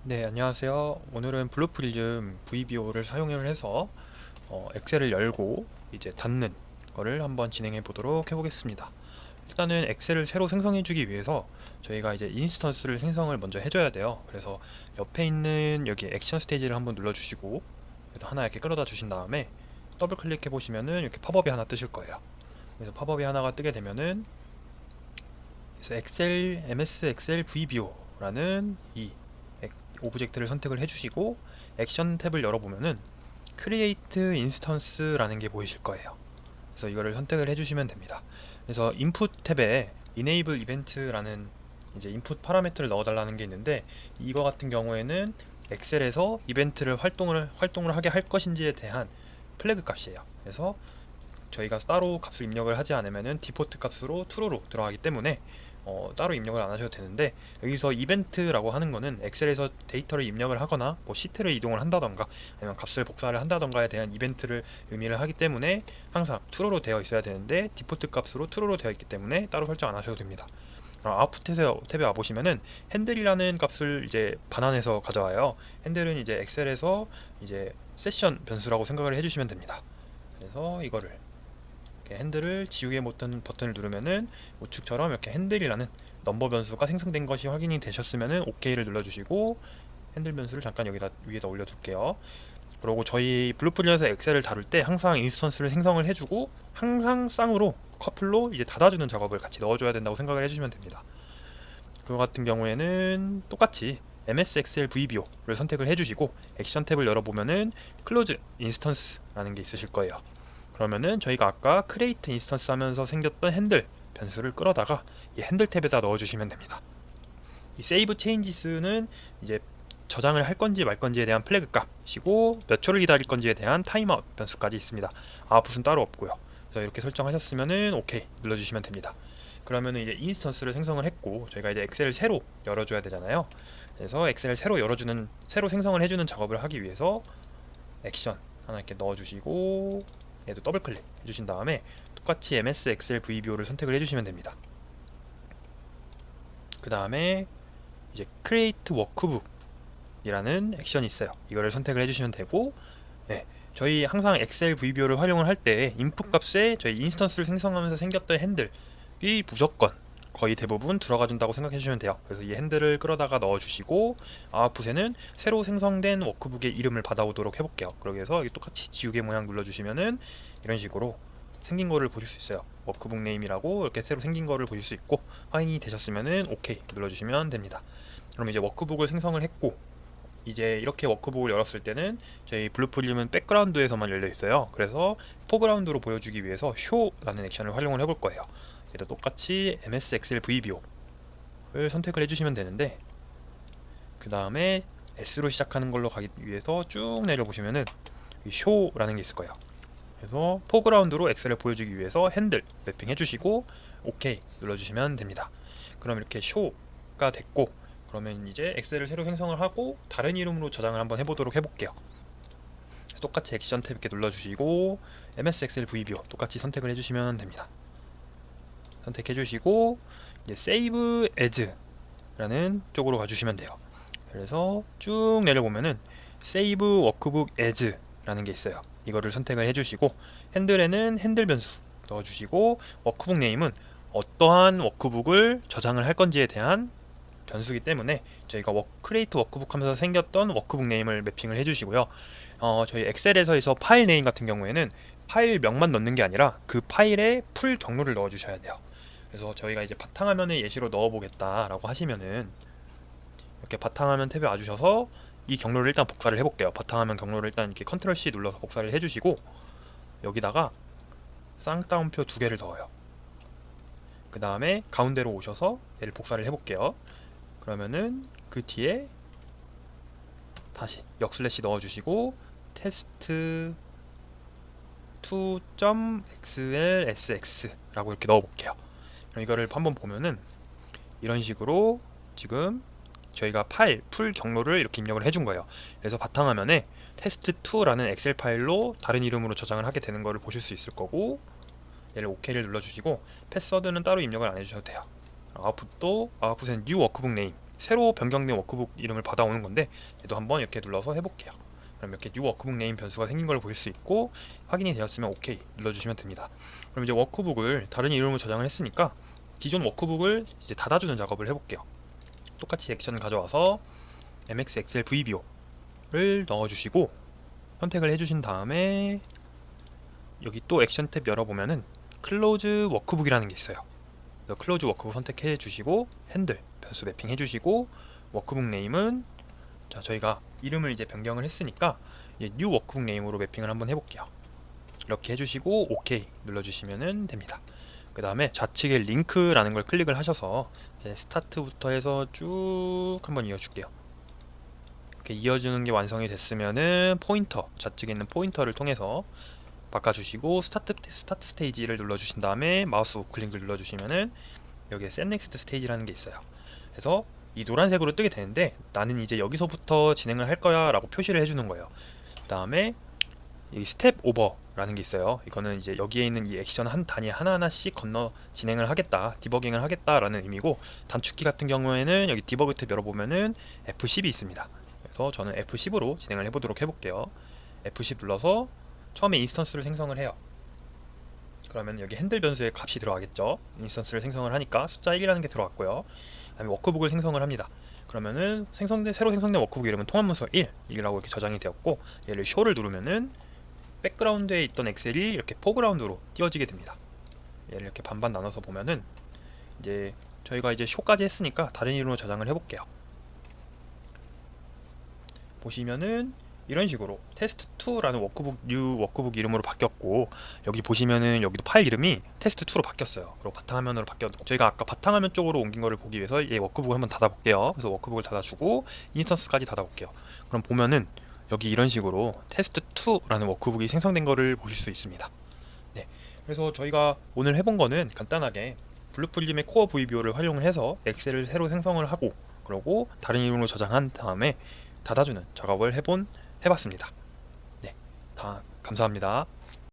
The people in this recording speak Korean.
네, 안녕하세요. 오늘은 블루프리즘 VBO를 사용을 해서 엑셀을 열고 이제 닫는 거를 한번 진행해 보도록 해보겠습니다. 일단은 엑셀을 새로 생성해 주기 위해서 저희가 이제 인스턴스를 생성을 먼저 해줘야 돼요. 그래서 옆에 있는 여기 액션 스테이지를 한번 눌러주시고, 그래서 하나 이렇게 끌어다 주신 다음에 더블 클릭해 보시면은 이렇게 팝업이 하나 뜨실 거예요. 그래서 팝업이 하나가 뜨게 되면은 그래서 엑셀 MS 엑셀 VBO라는 이 오브젝트를 선택을 해주시고 액션 탭을 열어보면은 Create Instance라는 게 보이실 거예요. 그래서 이거를 선택을 해주시면 됩니다. 그래서 인풋 탭에 Enable Event라는 이제 인풋 파라미터를 넣어달라는 게 있는데, 이거 같은 경우에는 엑셀에서 이벤트를 활동을 하게 할 것인지에 대한 플래그 값이에요. 그래서 저희가 따로 값을 입력을 하지 않으면은 디포트 값으로 true로 들어가기 때문에 따로 입력을 안 하셔도 되는데, 여기서 이벤트라고 하는 거는 엑셀에서 데이터를 입력을 하거나 뭐 시트를 이동을 한다던가 아니면 값을 복사를 한다던가에 대한 이벤트를 의미를 하기 때문에 항상 true로 되어 있어야 되는데, 디포트 값으로 true로 되어 있기 때문에 따로 설정 안 하셔도 됩니다. 아웃풋 탭에 와보시면은 핸들이라는 값을 이제 반환해서 가져와요. 핸들은 이제 엑셀에서 이제 세션 변수라고 생각을 해주시면 됩니다. 그래서 이거를 핸들을 지우개 버튼을 누르면은 우측처럼 이렇게 핸들이라는 넘버 변수가 생성된 것이 확인이 되셨으면은 OK를 눌러주시고, 핸들 변수를 잠깐 여기다 위에다 올려둘게요. 그리고 저희 블루프리에서 엑셀을 다룰 때 항상 인스턴스를 생성을 해주고 항상 쌍으로 커플로 이제 닫아주는 작업을 같이 넣어줘야 된다고 생각을 해주시면 됩니다. 그거 같은 경우에는 똑같이 MS Excel VBO를 선택을 해주시고 액션 탭을 열어보면은 Close Instance라는 게 있으실 거예요. 그러면은 저희가 아까 크레이트 인스턴스 하면서 생겼던 핸들 변수를 끌어다가 이 핸들 탭에다 넣어주시면 됩니다. 이 세이브 체인지스는 이제 저장을 할 건지 말 건지에 대한 플래그 값이고, 몇 초를 기다릴 건지에 대한 타임아웃 변수까지 있습니다. 아웃풋은 따로 없고요. 그래서 이렇게 설정하셨으면은 오케이 눌러주시면 됩니다. 그러면은 이제 인스턴스를 생성을 했고, 저희가 이제 엑셀을 새로 열어줘야 되잖아요. 그래서 엑셀을 새로 생성을 해주는 작업을 하기 위해서 액션 하나 이렇게 넣어주시고, 얘도 더블 클릭 해주신 다음에 똑같이 MS 엑셀 VBO를 선택을 해주시면 됩니다. 그 다음에 이제 Create Workbook이라는 액션이 있어요. 이거를 선택을 해주시면 되고, 네, 저희 항상 엑셀 VBO를 활용을 할 때 인풋 값에 저희 인스턴스를 생성하면서 생겼던 핸들이 무조건 거의 대부분 들어가 준다고 생각해 주시면 돼요. 그래서 이 핸들을 끌어다가 넣어 주시고, 아웃풋에는 새로 생성된 워크북의 이름을 받아오도록 해볼게요. 그러기 위해서 똑같이 지우개 모양 눌러 주시면은 이런 식으로 생긴 거를 보실 수 있어요. 워크북 네임이라고 이렇게 새로 생긴 거를 보실 수 있고, 확인이 되셨으면은 오케이 눌러 주시면 됩니다. 그럼 이제 워크북을 생성을 했고, 이제 이렇게 워크북을 열었을 때는 저희 블루프림은 백그라운드에서만 열려 있어요. 그래서 포그라운드로 보여주기 위해서 쇼라는 액션을 활용을 해볼 거예요. 얘도 똑같이 MS Excel VBO를 선택을 해주시면 되는데, 그 다음에 S로 시작하는 걸로 가기 위해서 쭉 내려보시면은 이 쇼라는 게 있을 거예요. 그래서 포그라운드로 엑셀을 보여주기 위해서 핸들 맵핑 해주시고 OK 눌러주시면 됩니다. 그럼 이렇게 쇼가 됐고, 그러면 이제 엑셀을 새로 생성을 하고 다른 이름으로 저장을 한번 해볼게요. 똑같이 액션 탭 이렇게 눌러주시고 MS 엑셀 VBO 똑같이 선택을 해주시면 됩니다. 선택해주시고 이제 Save As라는 쪽으로 가주시면 돼요. 그래서 쭉 내려보면은 Save Workbook As라는 게 있어요. 이거를 선택을 해주시고 핸들에는 핸들 변수 넣어주시고, 워크북 네임은 어떠한 워크북을 저장을 할 건지에 대한 변수기 때문에 저희가 크리에이트 워크북 하면서 생겼던 워크북 네임을 매핑을 해주시고요. 저희 엑셀에서 파일 네임 같은 경우에는 파일명만 넣는 게 아니라 그 파일에 풀 경로를 넣어주셔야 돼요. 그래서 저희가 이제 바탕화면에 예시로 넣어보겠다라고 하시면은 이렇게 바탕화면 탭에 와주셔서 이 경로를 일단 복사를 해볼게요. 바탕화면 경로를 일단 이렇게 컨트롤 C 눌러서 복사를 해주시고, 여기다가 쌍따옴표 두 개를 넣어요. 그 다음에 가운데로 오셔서 얘를 복사를 해볼게요. 그러면은 그 뒤에 다시 역슬래시 넣어주시고 테스트 2.xlsx라고 이렇게 넣어볼게요. 그럼 이거를 한번 보면은 이런 식으로 지금 저희가 파일 풀 경로를 이렇게 입력을 해준 거예요. 그래서 바탕화면에 test2라는 엑셀 파일로 다른 이름으로 저장을 하게 되는 거를 보실 수 있을 거고, 얘를 OK를 눌러주시고 패스워드는 따로 입력을 안 해주셔도 돼요. 아웃풋도 아웃풋은 new 워크북 네임 새로 변경된 워크북 이름을 받아오는 건데, 얘도 한번 이렇게 눌러서 해볼게요. 그럼 이렇게 new 워크북 네임 변수가 생긴 걸 볼 수 있고, 확인이 되었으면 OK 눌러주시면 됩니다. 그럼 이제 워크북을 다른 이름으로 저장을 했으니까 기존 워크북을 이제 닫아주는 작업을 해볼게요. 똑같이 액션 가져와서 MX Excel VBO를 넣어주시고 선택을 해주신 다음에 여기 또 액션 탭 열어보면은 클로즈 워크북이라는 게 있어요. 클로즈 워크북 선택해 주시고 핸들 변수 매핑 해주시고 워크북 네임은 자 저희가 이름을 이제 변경을 했으니까 뉴 워크북 네임으로 매핑을 한번 해볼게요. 이렇게 해주시고 OK 눌러주시면 됩니다. 그 다음에 좌측에 링크라는 걸 클릭을 하셔서 스타트부터 해서 쭉 한번 이어줄게요. 이렇게 이어주는 게 완성이 됐으면은 포인터, 좌측에 있는 포인터를 통해서 바꿔주시고 스타트 스테이지를 눌러주신 다음에 마우스 우클릭을 눌러주시면은 여기에 Set Next 스테이지라는 게 있어요. 그래서 이 노란색으로 뜨게 되는데 나는 이제 여기서부터 진행을 할 거야 라고 표시를 해주는 거예요. 그 다음에 이 스텝 오버라는 게 있어요. 이거는 이제 여기에 있는 이 액션 한 단위 하나하나씩 건너 진행을 하겠다, 디버깅을 하겠다라는 의미고, 단축키 같은 경우에는 여기 디버그 탭 열어보면은 F10이 있습니다. 그래서 저는 F10으로 진행을 해보도록 해볼게요. F10 눌러서 처음에 인스턴스를 생성을 해요. 그러면 여기 핸들 변수에 값이 들어가겠죠. 인스턴스를 생성을 하니까 숫자 1이라는 게 들어갔고요. 그 다음에 워크북을 생성을 합니다. 그러면은 새로 생성된 워크북 이름은 통합문서 1이라고 이렇게 저장이 되었고, 얘를 쇼를 누르면은 백그라운드에 있던 엑셀이 이렇게 포그라운드로 띄워지게 됩니다. 얘를 이렇게 반반 나눠서 보면은 이제 저희가 이제 쇼까지 했으니까 다른 이름으로 저장을 해볼게요. 보시면은 이런 식으로 테스트2라는 뉴 워크북 이름으로 바뀌었고, 여기 보시면은 여기도 파일 이름이 테스트2로 바뀌었어요. 그리고 바탕화면으로 바뀌었고, 저희가 아까 바탕화면 쪽으로 옮긴 거를 보기 위해서 얘 워크북을 한번 닫아볼게요. 그래서 워크북을 닫아주고 인스턴스까지 닫아볼게요. 그럼 보면은 여기 이런 식으로 테스트2라는 워크북이 생성된 거를 보실 수 있습니다. 네, 그래서 저희가 오늘 해본 거는 간단하게 블루프림의 코어 VBO를 활용을 해서 엑셀을 새로 생성을 하고, 그리고 다른 이름으로 저장한 다음에 닫아주는 작업을 해봤습니다. 네, 다 감사합니다.